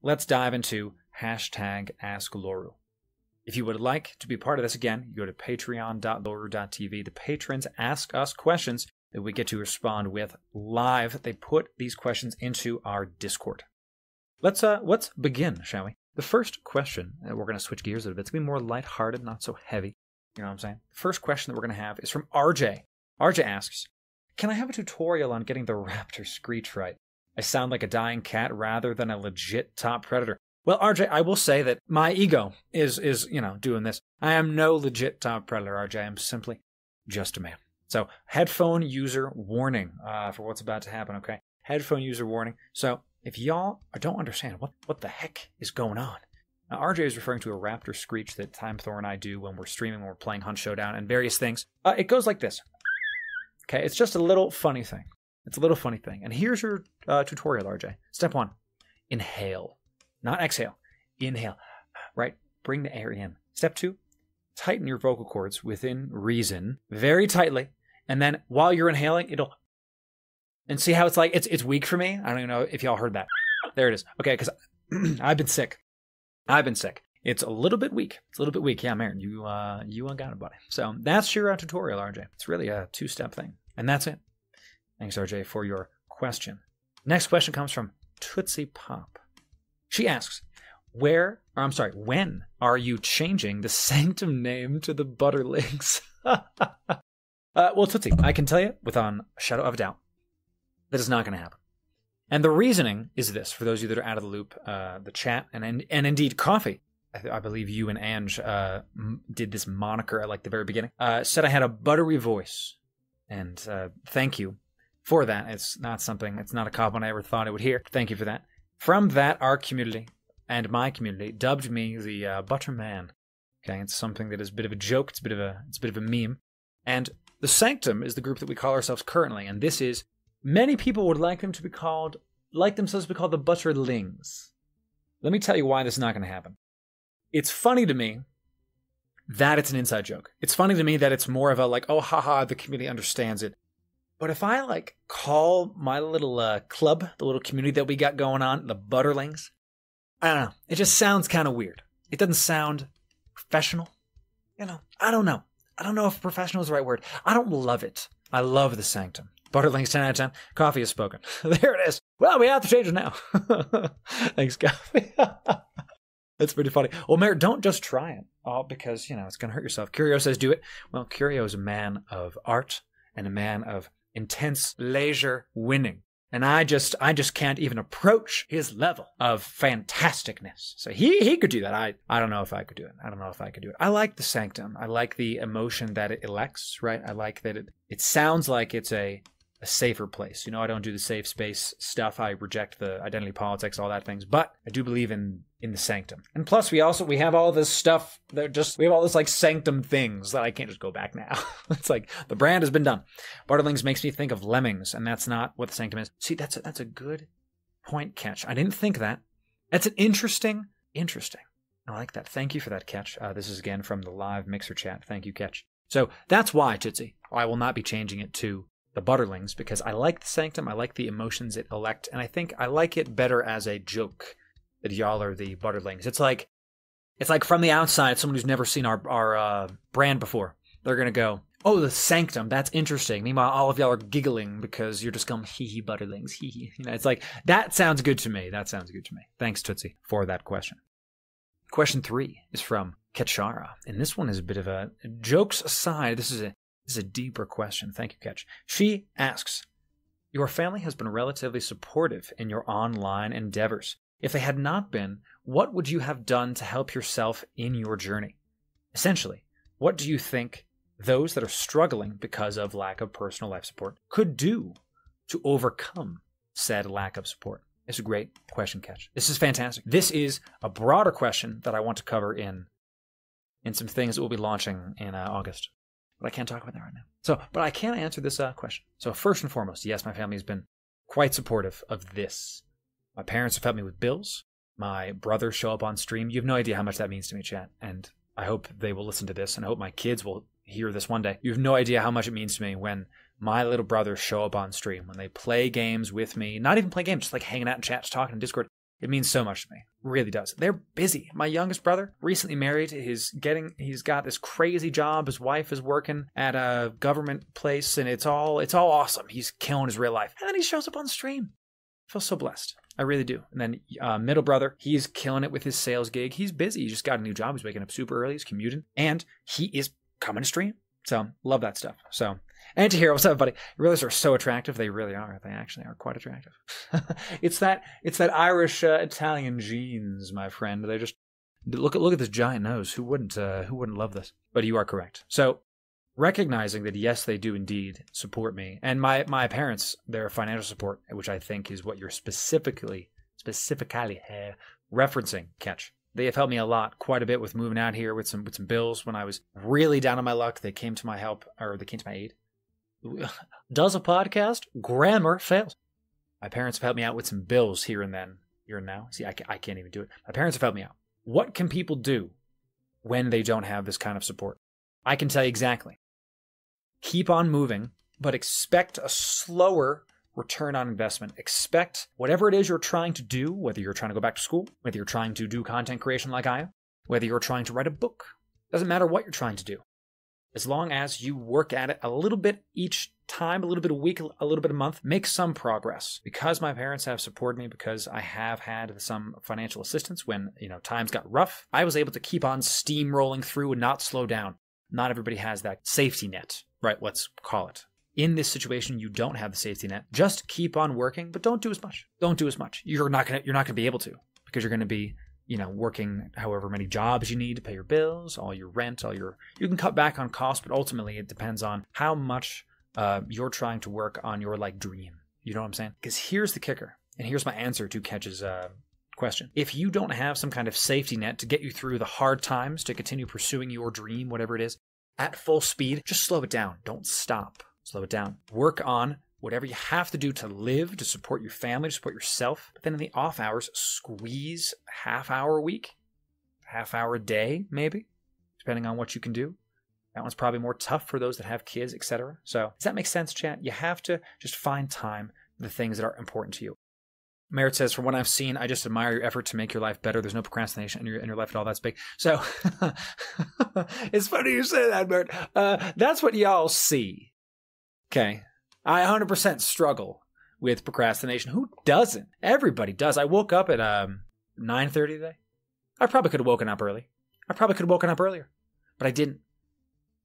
let's dive into hashtag Ask Loru. If you would like to be part of this, again, you go to patreon.loru.tv. The patrons ask us questions that we get to respond with live. They put these questions into our Discord. Let's begin, shall we? The first question, we're going to switch gears a little bit. It's going to be more lighthearted, not so heavy. You know what I'm saying? The first question that we're going to have is from RJ. RJ asks, can I have a tutorial on getting the raptor screech right? I sound like a dying cat rather than a legit top predator. Well, RJ, I will say that my ego is doing this. I am no legit top predator, RJ. I'm simply just a man. So, headphone user warning for what's about to happen, okay? Headphone user warning. So, if y'all don't understand what the heck is going on, now, RJ is referring to a raptor screech that Time Thor and I do when we're streaming, when we're playing Hunt Showdown and various things. It goes like this. Okay, it's just a little funny thing. It's a little funny thing. And here's your tutorial, RJ. Step 1, inhale. Not exhale. Inhale. Right? Bring the air in. Step 2, tighten your vocal cords within reason very tightly. And then while you're inhaling, it'll... And see how it's like, it's weak for me? I don't even know if y'all heard that. There it is. Okay, because I've been sick. It's a little bit weak. Yeah, Marin, you got it, buddy. So that's your tutorial, RJ. It's really a 2-step thing. And that's it. Thanks, RJ, for your question. Next question comes from Tootsie Pop. She asks, when are you changing the Sanctum name to the Butterlings? Well, Tootsie, I can tell you without a shadow of a doubt that is not going to happen. And the reasoning is this, for those of you that are out of the loop, the chat, and indeed Coffee, I believe you and Ange did this moniker at like the very beginning, said I had a buttery voice. And thank you for that. It's not a compliment I ever thought I would hear. Thank you for that. From that, our community and my community dubbed me the Butterman. Okay, it's something that is a bit of a joke. It's a bit of a meme. And the Sanctum is the group that we call ourselves currently, and this is many people would like themselves to be called the Butterlings. Let me tell you why this is not going to happen. It's funny to me that it's an inside joke. It's funny to me that it's more of a like, oh, haha, the community understands it. But if I like call my little club, the little community that we got going on, the Butterlings, I don't know. It just sounds kind of weird. It doesn't sound professional. I don't know. I don't know if professional is the right word. I don't love it. I love the Sanctum. Butterlings 10 out of 10. Coffee has spoken. There it is. Well, we have to change it now. Thanks, Coffee. That's pretty funny. Well, Mayor, don't just try it. All because, it's going to hurt yourself. Curio says do it. Well, Curio is a man of art and a man of intense leisure winning. And I just can't even approach his level of fantasticness. So he could do that. I don't know if I could do it. I like the Sanctum. I like the emotion that it elects, right? I like that it sounds like it's a safer place. I don't do the safe space stuff. I reject the identity politics, all that things. But I do believe in the Sanctum. And plus we have all this stuff we have all this like Sanctum things that I can't just go back now. It's like the brand has been done. Butterlings makes me think of lemmings, and that's not what the Sanctum is. See, that's a good point, Catch. I didn't think that. That's an interesting. I like that. Thank you for that, Catch. This is again from the live Mixer chat. Thank you, Catch. So that's why, Tootsie, I will not be changing it to the Butterlings, because I like the Sanctum, I like the emotions it elect, and I think I like it better as a joke that y'all are the Butterlings. It's like from the outside, someone who's never seen our brand before, they're gonna go, oh, the Sanctum, that's interesting. Meanwhile, all of y'all are giggling because you're just going, hee Butterlings, hee. It's like, that sounds good to me. Thanks, Tootsie, for that question. Question 3 is from Ketchara, and this one is a bit of a, jokes aside, this is a deeper question. Thank you, Ketch. She asks, your family has been relatively supportive in your online endeavors. If they had not been, what would you have done to help yourself in your journey? Essentially, what do you think those that are struggling because of lack of personal life support could do to overcome said lack of support? It's a great question, Ketch. This is fantastic. This is a broader question that I want to cover in some things that we'll be launching in August. But I can't talk about that right now. But I can answer this question. So first and foremost, yes, my family has been quite supportive of this. My parents have helped me with bills. My brothers show up on stream. You have no idea how much that means to me, chat. And I hope they will listen to this, and I hope my kids will hear this one day. You have no idea how much it means to me when my little brothers show up on stream, when they play games with me. Not even play games, just like hanging out in chats, talking in Discord. It means so much to me. It really does. They're busy. My youngest brother, recently married, he's got this crazy job. His wife is working at a government place, and it's all awesome. He's killing his real life. And then he shows up on stream. I feel so blessed. I really do. And then middle brother, he's killing it with his sales gig. He's busy. He just got a new job. He's waking up super early. He's commuting. And he is coming to stream. So, love that stuff. So, and to hear, what's up, buddy? You realize they're so attractive. They really are. They actually are quite attractive. It's that Irish Italian genes, my friend. They just look at this giant nose. Who wouldn't love this? But you are correct. So, recognizing that yes, they do indeed support me, and my parents, their financial support, which I think is what you're specifically referencing, Catch. They have helped me a lot, quite a bit, with moving out here with some bills when I was really down on my luck. They came to my help, or they came to my aid. Does a podcast? Grammar fails. My parents have helped me out with some bills here and now. See, I can't even do it. My parents have helped me out. What can people do when they don't have this kind of support? I can tell you exactly. Keep on moving, but expect a slower return on investment. Expect whatever it is you're trying to do, whether you're trying to go back to school, whether you're trying to do content creation like I am, whether you're trying to write a book. Doesn't matter what you're trying to do. As long as you work at it a little bit each time, a little bit a week, a little bit a month, make some progress. Because my parents have supported me, because I have had some financial assistance when, times got rough, I was able to keep on steamrolling through and not slow down. Not everybody has that safety net, right? Let's call it. In this situation, you don't have the safety net. Just keep on working, but don't do as much. Don't do as much. You're not gonna be able to, because you're gonna be, working however many jobs you need to pay your bills, all your rent, you can cut back on costs, but ultimately it depends on how much you're trying to work on your dream. You know what I'm saying? Because here's the kicker, and here's my answer to Ketch's question. If you don't have some kind of safety net to get you through the hard times, to continue pursuing your dream, whatever it is, at full speed, just slow it down. Don't stop. Slow it down. Work on whatever you have to do to live, to support your family, to support yourself. But then in the off hours, squeeze half-hour a week, half-hour a day, maybe, depending on what you can do. That one's probably more tough for those that have kids, etc. So, does that make sense, chat? You have to just find time for the things that are important to you. Merritt says, from what I've seen, I just admire your effort to make your life better. There's no procrastination in your life at all. That's big. So, it's funny you say that, Merritt. That's what y'all see. Okay. I 100% struggle with procrastination. Who doesn't? Everybody does. I woke up at 9:30 today. I probably could have woken up early. I probably could have woken up earlier, but I didn't.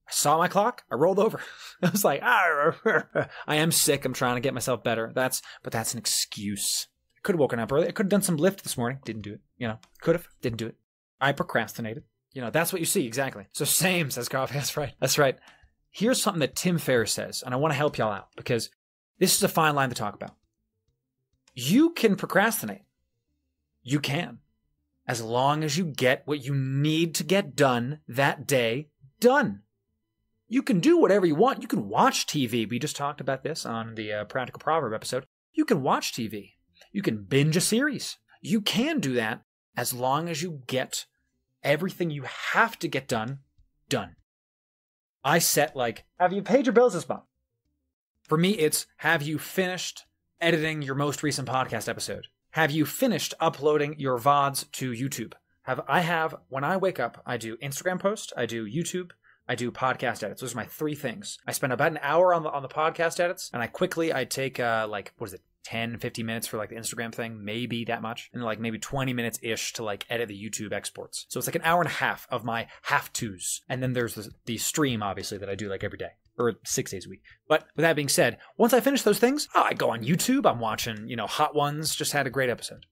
I saw my clock. I rolled over. I was like, I am sick. I'm trying to get myself better. But that's an excuse. I could have woken up early. I could have done some lift this morning. Didn't do it. Could have. Didn't do it. I procrastinated. That's what you see. Exactly. So same, says Coffee. That's right. That's right. Here's something that Tim Ferriss says, and I want to help y'all out because this is a fine line to talk about. You can procrastinate. You can. As long as you get what you need to get done that day done. You can do whatever you want. You can watch TV. We just talked about this on the Practical Proverb episode. You can watch TV. You can binge a series. You can do that as long as you get everything you have to get done. I set have you paid your bills this month? For me, it's have you finished editing your most recent podcast episode? Have you finished uploading your VODs to YouTube? When I wake up, I do Instagram post, I do YouTube, I do podcast edits. Those are my three things. I spend about an hour on the podcast edits, and I take 10, 15 minutes for the Instagram thing, maybe that much, and maybe 20 minutes-ish to edit the YouTube exports. So it's an hour and a half of my have-tos. And then there's the stream, obviously, that I do every day, or 6 days a week. But with that being said, once I finish those things, I go on YouTube. I'm watching, Hot Ones just had a great episode,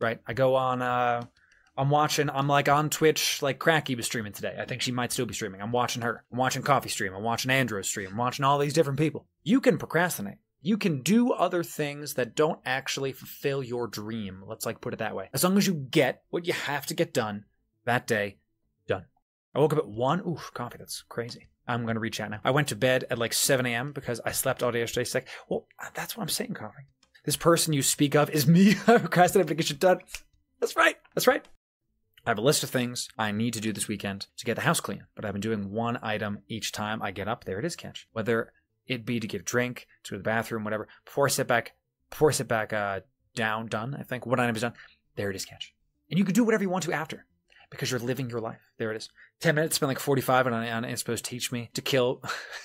right? I go on, I'm on Twitch, Cracky was streaming today. I think she might still be streaming. I'm watching her. I'm watching Coffee stream. I'm watching Andrew stream. I'm watching all these different people. You can procrastinate. You can do other things that don't actually fulfill your dream. Let's put it that way. As long as you get what you have to get done that day, done. I woke up at 1. Ooh, coffee, that's crazy. I'm going to reach out now. I went to bed at 7 a.m. because I slept all day yesterday sick. Well, that's what I'm saying, Coffee. This person you speak of is me. I procrastinated to get shit done. That's right. That's right. I have a list of things I need to do this weekend to get the house clean, but I've been doing one item each time I get up. There it is, Catch. Whether it be to get a drink, to go to the bathroom, whatever. Before I sit back done, I think. What item is done? There it is, Catch. And you can do whatever you want to after because you're living your life. There it is. 10 minutes, spend like 45 on Inspo's teach me to kill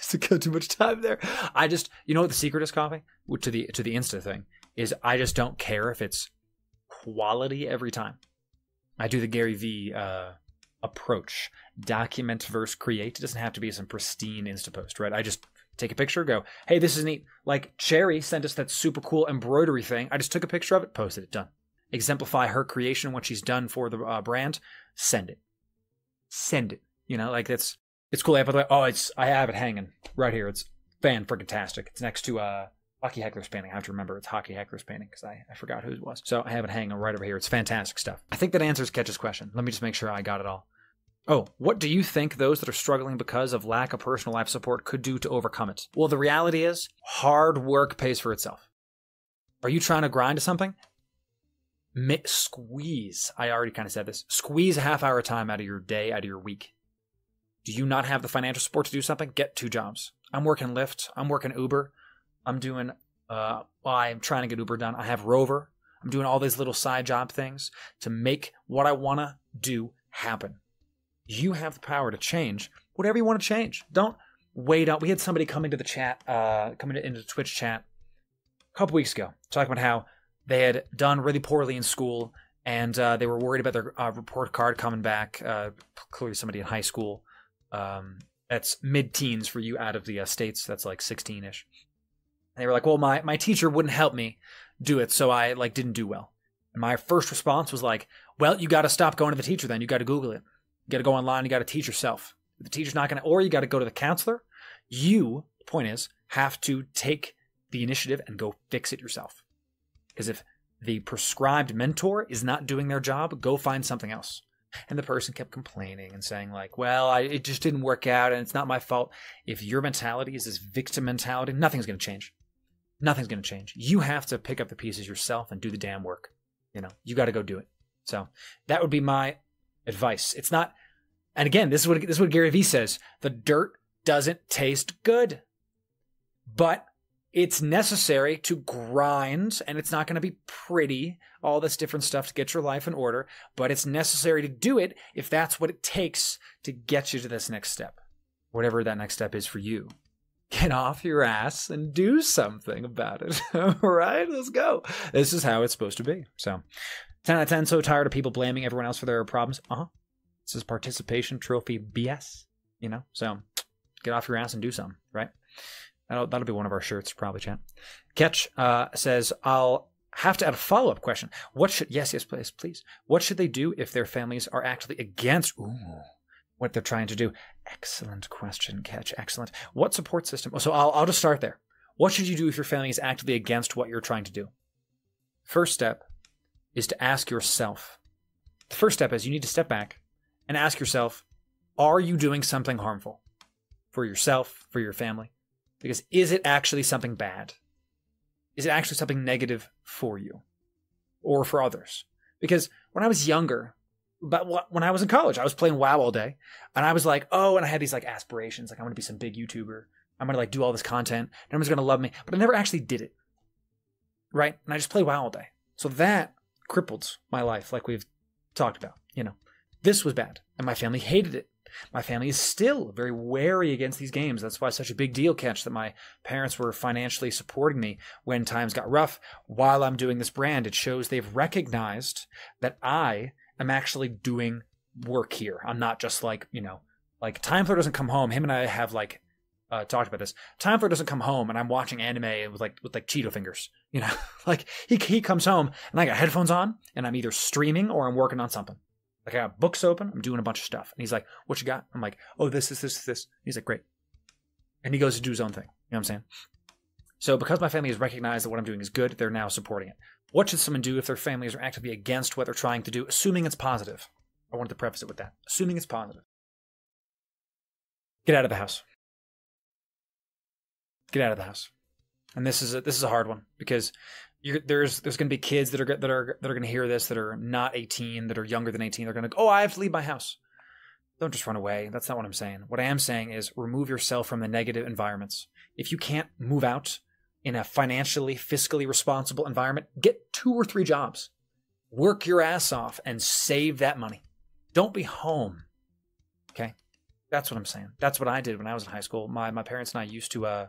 too much time there. I just, you know what the secret is, Coffee? To the Insta thing is I just don't care if it's quality every time. I do the Gary V approach. Document versus create. It doesn't have to be some pristine Insta post, right? I just take a picture, go, hey, this is neat. Like Cherry sent us that super cool embroidery thing. I just took a picture of it, posted it, done. Exemplify her creation, what she's done for the brand. Send it. You know, like it's cool. By the way, I have it hanging right here. It's fan-freaking-tastic. It's next to Hockey Heckler's painting. I have to remember it's Hockey Heckler's painting because I forgot who it was. So I have it hanging right over here. It's fantastic stuff. I think that answers Ketch's question. Let me just make sure I got it all. Oh, what do you think those that are struggling because of lack of personal life support could do to overcome it? Well, the reality is hard work pays for itself. Are you trying to grind to something? Squeeze. I already kind of said this. Squeeze a half hour time out of your day, out of your week. Do you not have the financial support to do something? Get 2 jobs. I'm working Lyft. I'm working Uber. I'm doing, I'm trying to get Uber done. I have Rover. I'm doing all these little side job things to make what I want to do happen. You have the power to change whatever you want to change. Don't wait out. We had somebody come into the chat, into the Twitch chat a couple weeks ago, talking about how they had done really poorly in school and they were worried about their report card coming back. Clearly somebody in high school. That's mid-teens for you out of the States. That's like 16-ish. And they were like, well, my teacher wouldn't help me do it, so I didn't do well. And my first response was like, well, you got to stop going to the teacher then. You got to Google it. You got to go online. You got to teach yourself. If the teacher's not going to, or you got to go to the counselor. You, the point is, have to take the initiative and go fix it yourself. Because if the prescribed mentor is not doing their job, go find something else. And the person kept complaining and saying like, well, it just didn't work out and it's not my fault. If your mentality is this victim mentality, nothing's going to change. Nothing's going to change. You have to pick up the pieces yourself and do the damn work. You know, you got to go do it. So that would be my advice. It's not, and again, this is what Gary Vee says. The dirt doesn't taste good, but it's necessary to grind, and it's not going to be pretty, all this different stuff to get your life in order, but it's necessary to do it if that's what it takes to get you to this next step, whatever that next step is for you. Get off your ass and do something about it. All right, let's go. This is how it's supposed to be. So 10 out of 10, so tired of people blaming everyone else for their problems. This is participation trophy BS, you know? So get off your ass and do something, right? That'll be one of our shirts, probably, chat. Ketch says, I'll have to add a follow-up question. Yes, please. What should they do if their families are actually against what they're trying to do? Excellent question, Ketch. Excellent. What support system? So I'll just start there. What should you do if your family is actively against what you're trying to do? First step is to ask yourself. The first step is you need to step back and ask yourself, are you doing something harmful for yourself, for your family? Because is it actually something bad? Is it actually something negative for you or for others? Because when I was younger, but when I was in college, I was playing WoW all day, and I was like, and I had these like aspirations, like I'm going to be some big YouTuber. I'm going to like do all this content. And everyone's going to love me, but I never actually did it. Right? And I just play WoW all day. So that crippled my life, like we've talked about. You know, this was bad, and my family hated it. My family is still very wary against these games. That's why it's such a big deal, Catch, that my parents were financially supporting me when times got rough while I'm doing this brand. It shows they've recognized that I am actually doing work here. I'm not just like, you know, like Timeflare doesn't come home. Him and I have like talked about this. Timeflare doesn't come home and I'm watching anime with like Cheeto fingers. You know, like he comes home and I got headphones on and I'm either streaming or I'm working on something. Like I got books open, I'm doing a bunch of stuff. And he's like, what you got? I'm like, this. He's like, great. And he goes to do his own thing. You know what I'm saying? So because my family has recognized that what I'm doing is good, they're now supporting it. What should someone do if their families are actively against what they're trying to do, assuming it's positive? I wanted to preface it with that. Assuming it's positive. Get out of the house. Get out of the house. And this is a hard one because there's going to be kids that are going to hear this that are not 18, that are younger than 18. They're going to go, I have to leave my house. Don't just run away. That's not what I'm saying. What I am saying is remove yourself from the negative environments. If you can't move out in a financially, fiscally responsible environment, get 2 or 3 jobs. Work your ass off and save that money. Don't be home. Okay? That's what I'm saying. That's what I did when I was in high school. My parents and I used to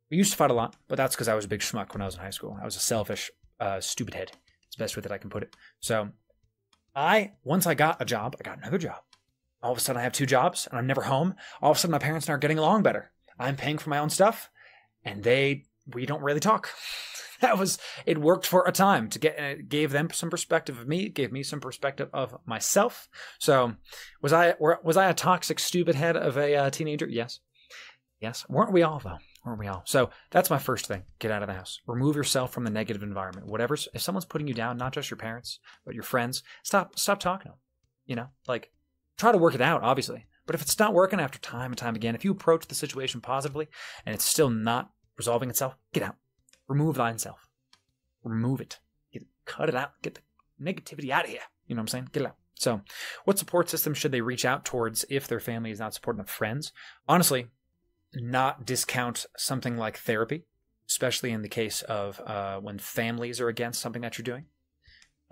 we used to fight a lot, but that's because I was a big schmuck when I was in high school. I was a selfish, stupid head. It's the best way that I can put it. So once I got a job, I got another job. All of a sudden I have 2 jobs and I'm never home. All of a sudden my parents are getting along better. I'm paying for my own stuff and we don't really talk. It worked for a time it gave them some perspective of me. It gave me some perspective of myself. So was I a toxic, stupid head of a teenager? Yes. Weren't we all though? Weren't we all? So that's my first thing. Get out of the house. Remove yourself from the negative environment. If someone's putting you down, not just your parents, but your friends, stop talking to them. Try to work it out, obviously. But if it's not working after time and time again, if you approach the situation positively and it's still not resolving itself, get out. Remove thine self. Remove it. Cut it out. Get the negativity out of here. You know what I'm saying? Get it out. So what support system should they reach out towards if their family is not supporting them? Friends? Honestly, not discount something like therapy, especially in the case of when families are against something that you're doing.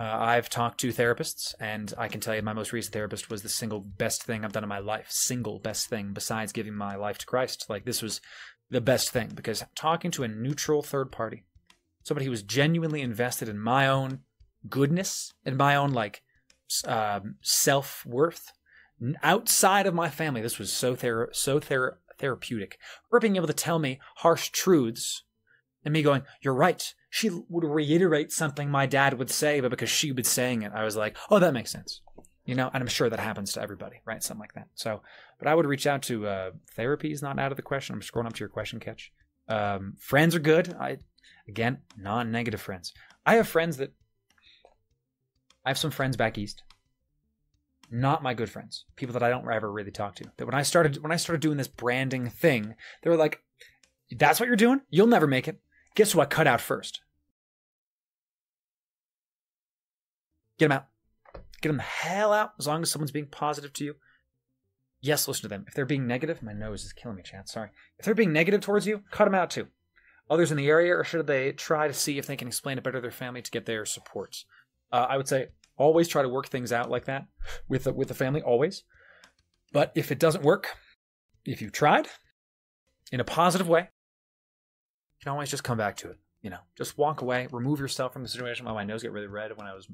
I've talked to therapists, and I can tell you my most recent therapist was the single best thing I've done in my life. Single best thing besides giving my life to Christ. Like, this was the best thing, because talking to a neutral third party, somebody who was genuinely invested in my own goodness and my own self-worth outside of my family, this was so therapeutic. Her being able to tell me harsh truths and me going, you're right. She would reiterate something my dad would say, but because she was saying it, I was like, oh, that makes sense. And I'm sure that happens to everybody, right? Something like that. So, but I would reach out to therapy is not out of the question. I'm scrolling up to your question, Catch. Friends are good. Again, non-negative friends. I have some friends back east. Not my good friends. People that I don't ever really talk to. That when I started doing this branding thing, they were like, that's what you're doing? You'll never make it. Guess what? Cut out first. Get them out. Get them the hell out, as long as someone's being positive to you. Yes, listen to them. If they're being negative, my nose is killing me, chat. Sorry. If they're being negative towards you, cut them out too. Others in the area, or should they try to see if they can explain it better to their family to get their support? I would say always try to work things out like that with the family, always. But if it doesn't work, if you tried in a positive way, you can always just come back to it. Just walk away, remove yourself from the situation. Oh, my nose got really red when I was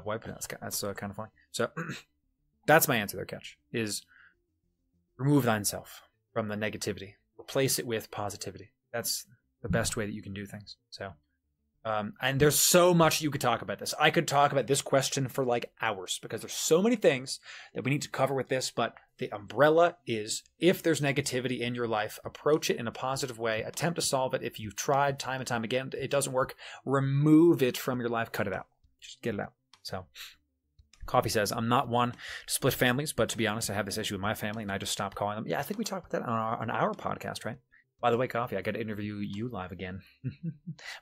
wiping it. That's kind of funny. So that's my answer there, Catch, is remove thyself from the negativity. Replace it with positivity. That's the best way that you can do things. So, and there's so much you could talk about this. I could talk about this question for like hours, because there's so many things that we need to cover with this, but the umbrella is, if there's negativity in your life, approach it in a positive way, attempt to solve it. If you've tried time and time again, it doesn't work, remove it from your life, cut it out. Just get it out. So Coffee says, I'm not one to split families, but to be honest, I have this issue with my family and I just stopped calling them. Yeah, I think we talked about that on our podcast, right? By the way, Coffee, I got to interview you live again.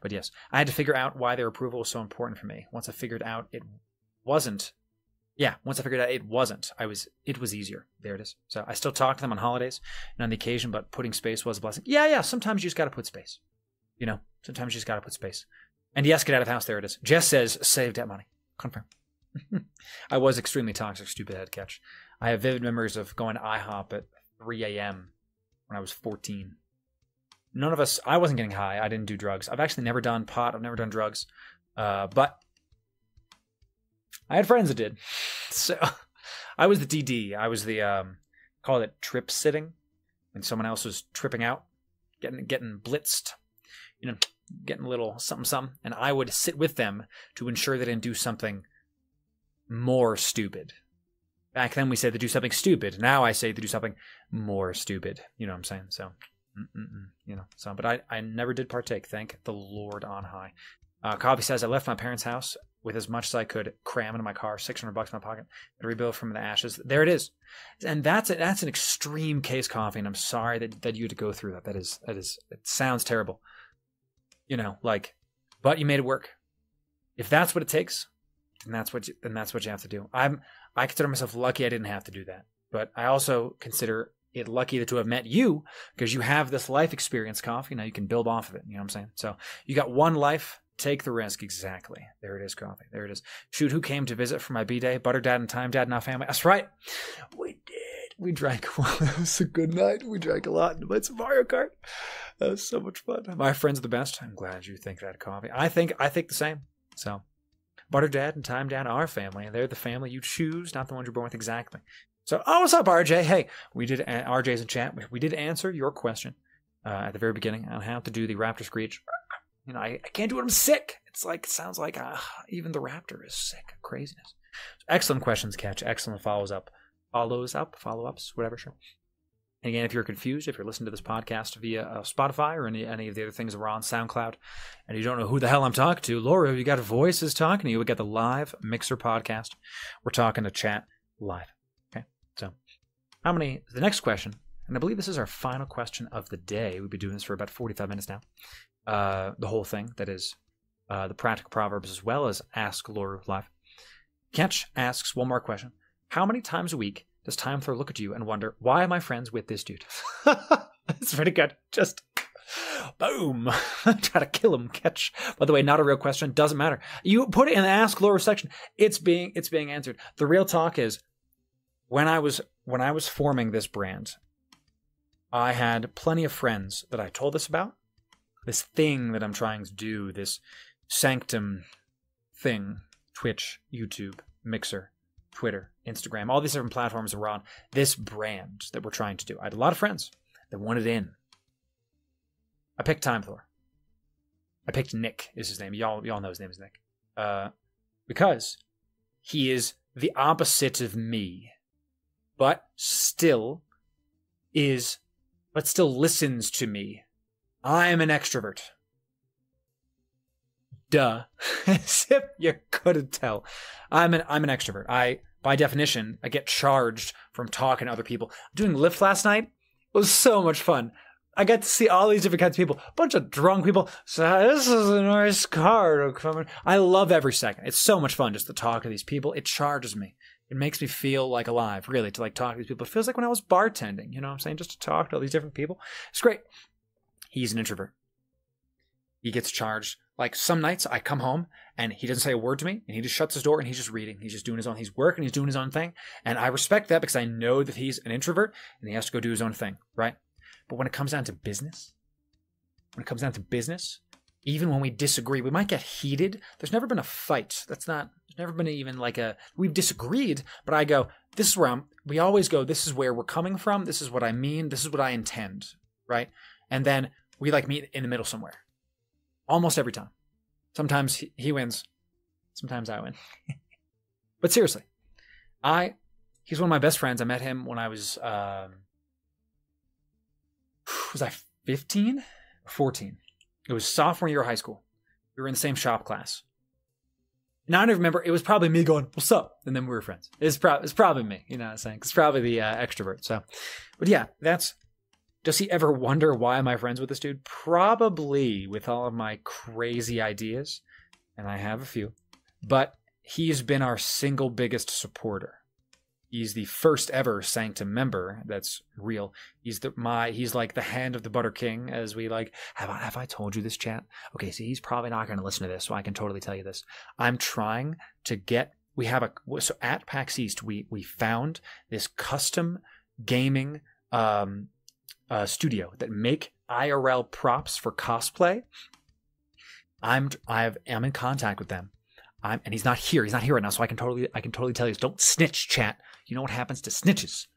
But yes, I had to figure out why their approval was so important for me. Once I figured out it wasn't, it was easier. There it is. So I still talk to them on holidays and on the occasion, but putting space was a blessing. Yeah. Sometimes you just got to put space. Sometimes you just got to put space. And yes, get out of the house. There it is. Jess says, save that money. Confirm. I was extremely toxic, stupid head, Catch. I have vivid memories of going to IHOP at 3 a.m. when I was 14. I wasn't getting high. I didn't do drugs. I've actually never done pot. I've never done drugs. But I had friends that did. So I was the DD. I was the, call it trip sitting, when someone else was tripping out, getting blitzed, getting a little something, and I would sit with them to ensure they didn't do something more stupid. Back then we said to do something stupid. Now I say to do something more stupid. You know what I'm saying? So, but I never did partake. Thank the Lord on high. Coffee says, I left my parents' house with as much as I could cram into my car, $600 in my pocket, and rebuild from the ashes. There it is. And that's an extreme case, Coffee, and I'm sorry that you had to go through that. That is, it sounds terrible. But you made it work. If that's what it takes, then that's what you have to do. I consider myself lucky I didn't have to do that. But I also consider it lucky to have met you, because you have this life experience, Coffee. Now you can build off of it. You know what I'm saying? So you got one life Take the risk. Exactly. There it is, coffee. There it is. Shoot, who came to visit for my B-Day? Butter Dad and Time Dad and our family. That's right. We did. We drank. It was a good night. We drank a lot and played some Mario Kart. That was so much fun. My friends are the best. I'm glad you think that, coffee. I think the same. So, Butter Dad and Time Dad, our family, and they're the family you choose, not the ones you're born with. Exactly. So, what's up, RJ? Hey, we did, RJ's in chat. We did answer your question at the very beginning on how to do the raptor screech. You know, I can't do it. I'm sick. It's like, it sounds like even the raptor is sick. Craziness. So, excellent questions, Catch. Excellent follow-ups, whatever, sure. And again, if you're confused, if you're listening to this podcast via Spotify or any of the other things that we're on SoundCloud, and you don't know who the hell I'm talking to, Loru, you got voices talking to you. We got the live Mixer podcast. We're talking to chat live. Okay, so the next question, and I believe this is our final question of the day. We've been doing this for about 45 minutes now. The whole thing, that is the practical proverbs as well as Ask Loru live. Catch asks one more question. How many times a week does Time Thur look at you and wonder, why am I friends with this dude? It's pretty good. Just boom. Try to kill him. Catch. By the way, not a real question. Doesn't matter. You put it in the Ask Loru section. It's being answered. The real talk is, when I was forming this brand, I had plenty of friends that I told this about. This thing that I'm trying to do, this Sanctum thing, Twitch, YouTube, Mixer, Twitter, Instagram, all these different platforms that we're on, this brand that we're trying to do. I had a lot of friends that wanted in. I picked Time Thur. I picked Nick, is his name. Y'all know his name is Nick. Because he is the opposite of me, but still listens to me. I'm an extrovert. Duh. As if you couldn't tell. I'm an extrovert. By definition, I get charged from talking to other people. Doing Lyft last night, it was so much fun. I got to see all these different kinds of people. A bunch of drunk people. So this is a nice car. I love every second. It's so much fun just to talk to these people. It charges me. It makes me feel like alive, really, to like talk to these people. It feels like when I was bartending, you know what I'm saying? Just to talk to all these different people. It's great. He's an introvert. He gets charged. Like some nights I come home and he doesn't say a word to me and he just shuts his door and he's just reading. He's just doing his own. He's working. He's doing his own thing. And I respect that because I know that he's an introvert and he has to go do his own thing, right? But when it comes down to business, even when we disagree, we might get heated. There's never been a fight. There's never been even like we've disagreed, but I go, this is where we always go, this is where we're coming from. This is what I mean. This is what I intend, right? And then we like meet in the middle somewhere. Almost every time. Sometimes he wins. Sometimes I win. But seriously, he's one of my best friends. I met him when I was I 15 or 14? It was sophomore year of high school. We were in the same shop class. Now I don't remember. It was probably me going, what's up? And then we were friends. It's probably me. You know what I'm saying? It's probably the extrovert. So, but yeah, does he ever wonder why am I friends with this dude? Probably, with all of my crazy ideas, and I have a few. But he's been our single biggest supporter. He's the first ever Sanctum member that's real. He's like the hand of the Butter King, as we like. Have I told you this, chat? Okay, see, he's probably not going to listen to this, so I can totally tell you this. I'm trying to get. So at PAX East, we found this custom gaming studio that make IRL props for cosplay. I'm in contact with them. And he's not here. He's not here right now, so I can totally tell you. Don't snitch, chat. You know what happens to snitches?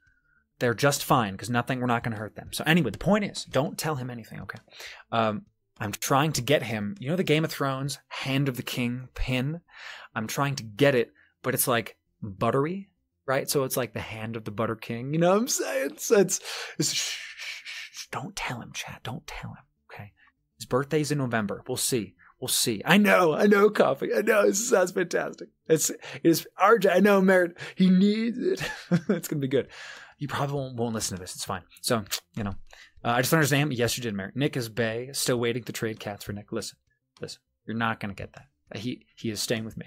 They're just fine because we're not going to hurt them. So anyway, the point is, don't tell him anything, okay? I'm trying to get him, you know the Game of Thrones Hand of the King pin? I'm trying to get it, but it's like buttery, right? So it's like the Hand of the Butter King. You know what I'm saying? So it's shh, don't tell him, chat. Don't tell him, okay? His birthday's in November. We'll see. I know, Coffee. I know, this sounds fantastic. It is RJ. I know, Merritt. He needs it. It's going to be good. You probably won't listen to this. It's fine. So, you know, I just understand. Yes, you did, Merritt. Nick is Bay, still waiting to trade cats for Nick. Listen. You're not going to get that. He is staying with me.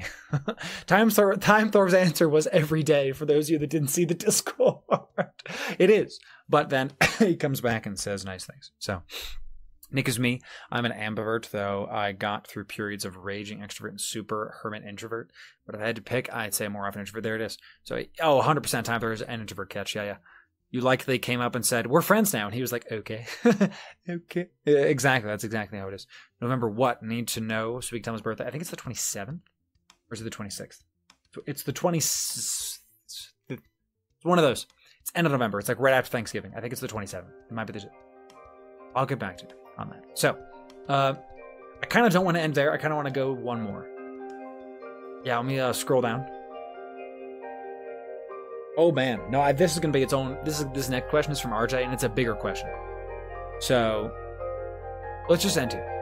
Time Thor's answer was every day, for those of you that didn't see the Discord. It is. But then he comes back and says nice things. So, Nick is me. I'm an ambivert, though I got through periods of raging extrovert and super hermit introvert. But if I had to pick, I'd say more often introvert. There it is. So, 100% time there's an introvert catch. Yeah. You likely came up and said, we're friends now. And he was like, okay. Okay. Exactly. That's exactly how it is. November what? Need to know. So we can tell him his birthday. I think it's the 27th. Or is it the 26th? It's the 26th. It's one of those. It's end of November. It's like right after Thanksgiving. I think it's the 27th. It might be the... I'll get back to you on that. So, I kind of don't want to end there. I kind of want to go one more. Yeah, let me scroll down. Oh man, no, this is going to be its own. This next question is from RJ, and it's a bigger question. So, let's just end here.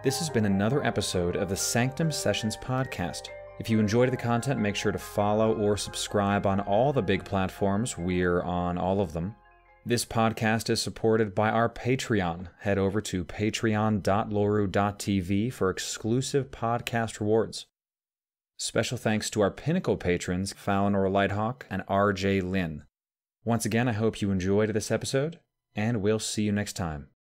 This has been another episode of the Sanctum Sessions podcast. If you enjoyed the content, make sure to follow or subscribe on all the big platforms. We're on all of them. This podcast is supported by our Patreon. Head over to patreon.loru.tv for exclusive podcast rewards. Special thanks to our Pinnacle patrons, Falinor Lighthawk and RJ Lynn. Once again, I hope you enjoyed this episode, and we'll see you next time.